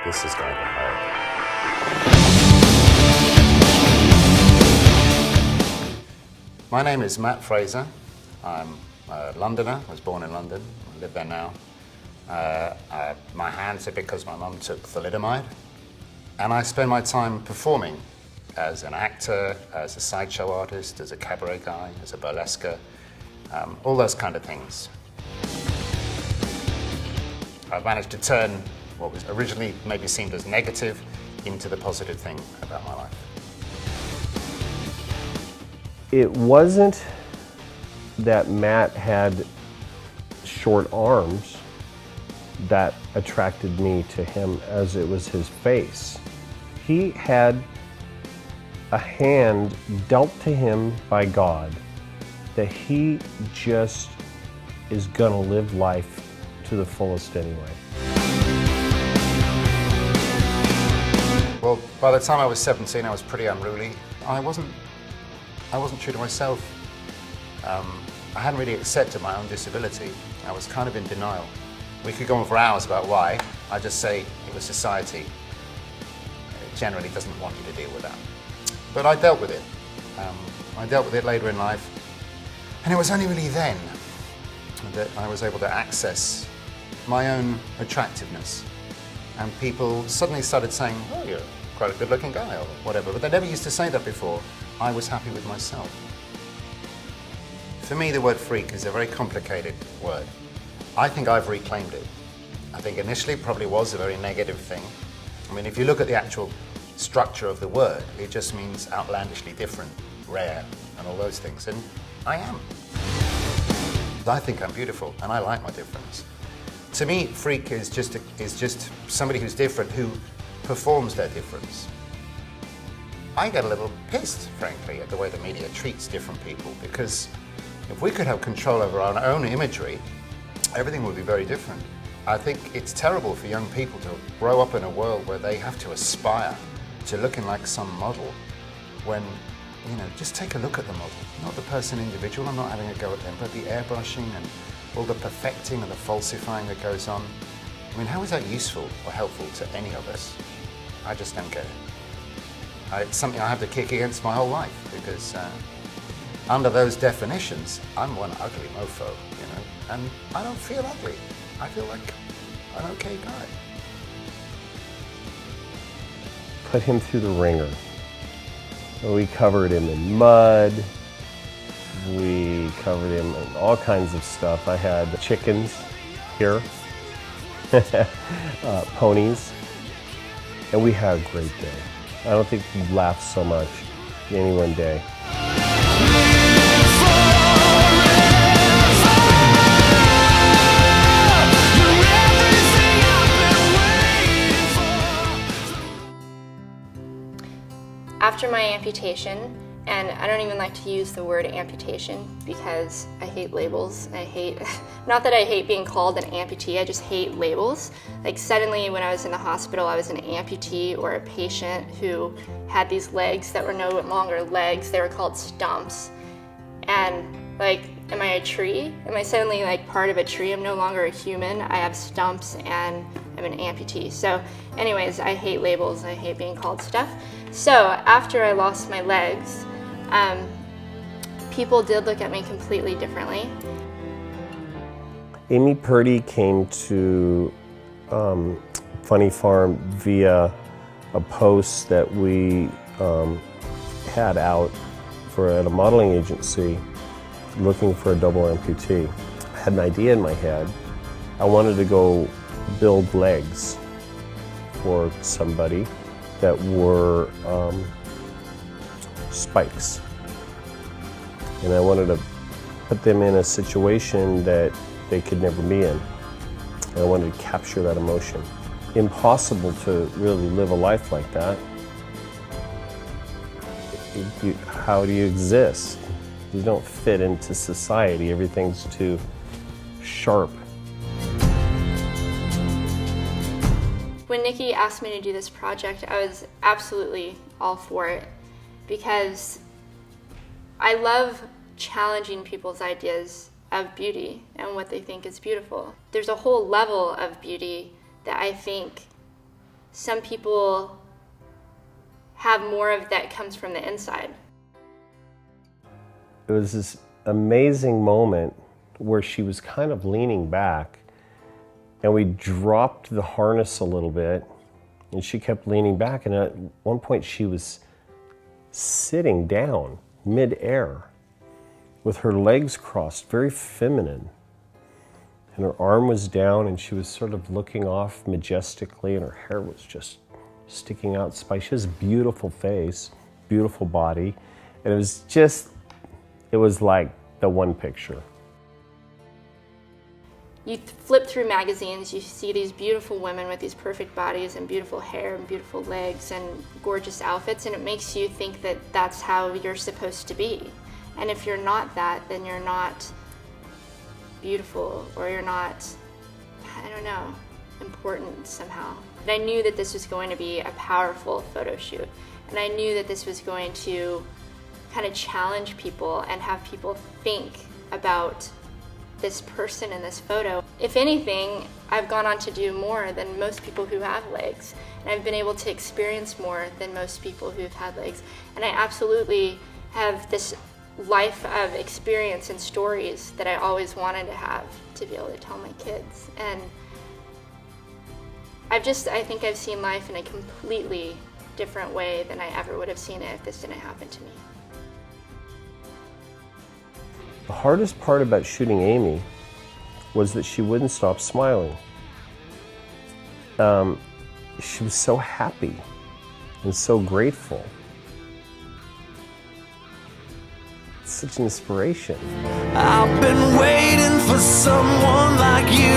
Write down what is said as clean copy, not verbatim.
this is going to hurt. My name is Mat Fraser. I'm a Londoner. I was born in London. I live there now. My hands are because my mum took thalidomide. And I spend my time performing as an actor, as a sideshow artist, as a cabaret guy, as a burlesquer, all those kind of things. I've managed to turn what was originally maybe seemed as negative into the positive thing about my life. It wasn't that Matt had short arms that attracted me to him, as it was his face. He had a hand dealt to him by God that he just is gonna live life to the fullest anyway. Well, by the time I was 17, I was pretty unruly. I wasn't true to myself. I hadn't really accepted my own disability. I was kind of in denial. We could go on for hours about why. I just say it was society. It generally doesn't want you to deal with that. But I dealt with it. I dealt with it later in life. And it was only really then that I was able to access my own attractiveness. And people suddenly started saying, oh, you're quite a good-looking guy, or whatever. But they never used to say that before. I was happy with myself. For me, the word freak is a very complicated word. I think I've reclaimed it. I think initially it probably was a very negative thing. I mean, if you look at the actual structure of the word, it just means outlandishly different, rare, and all those things. And I am. I think I'm beautiful, and I like my difference. To me, freak is just somebody who's different, who performs their difference. I get a little pissed, frankly, at the way the media treats different people, because if we could have control over our own imagery, everything would be very different. I think it's terrible for young people to grow up in a world where they have to aspire to looking like some model when, you know, just take a look at the model, not the person individual. I'm not having a go at them, but the airbrushing and all the perfecting and the falsifying that goes on. I mean, how is that useful or helpful to any of us? I just don't get it. It's something I have to kick against my whole life, because under those definitions, I'm one ugly mofo, you know, and I don't feel ugly. I feel like an okay guy. Put him through the ringer. We covered him in mud. We covered him in all kinds of stuff. I had chickens here, ponies, and we had a great day. I don't think we laughed so much any one day. After my amputation, and I don't even like to use the word amputation because I hate labels. Not that I hate being called an amputee, I just hate labels. Like suddenly when I was in the hospital, I was an amputee or a patient who had these legs that were no longer legs, they were called stumps. And like, am I a tree? Am I suddenly like part of a tree? I'm no longer a human, I have stumps and I'm an amputee. So anyways, I hate labels, I hate being called stuff. So after I lost my legs, people did look at me completely differently. Amy Purdy came to Funny Farm via a post that we had out at a modeling agency looking for a double amputee. I had an idea in my head. I wanted to go build legs for somebody that were spikes. And I wanted to put them in a situation that they could never be in. And I wanted to capture that emotion. Impossible to really live a life like that. How do you exist? You don't fit into society. Everything's too sharp. When Nikki asked me to do this project, I was absolutely all for it because I love challenging people's ideas of beauty and what they think is beautiful. There's a whole level of beauty that I think some people have more of that comes from the inside. It was this amazing moment where she was kind of leaning back, and we dropped the harness a little bit, and she kept leaning back, and at one point she was sitting down mid-air with her legs crossed, very feminine, and her arm was down, and she was sort of looking off majestically, and her hair was just sticking out spikes. She has a beautiful face, beautiful body, and it was like the one picture. You flip through magazines, you see these beautiful women with these perfect bodies and beautiful hair and beautiful legs and gorgeous outfits, and it makes you think that that's how you're supposed to be. And if you're not that, then you're not beautiful, or you're not, I don't know, important somehow. And I knew that this was going to be a powerful photo shoot, and I knew that this was going to kind of challenge people and have people think about this person in this photo. If anything, I've gone on to do more than most people who have legs, and I've been able to experience more than most people who've had legs. And I absolutely have this life of experience and stories that I always wanted to have to be able to tell my kids. And I think I've seen life in a completely different way than I ever would have seen it if this didn't happen to me. The hardest part about shooting Amy was that she wouldn't stop smiling. She was so happy and so grateful. It's such an inspiration. I've been waiting for someone like you.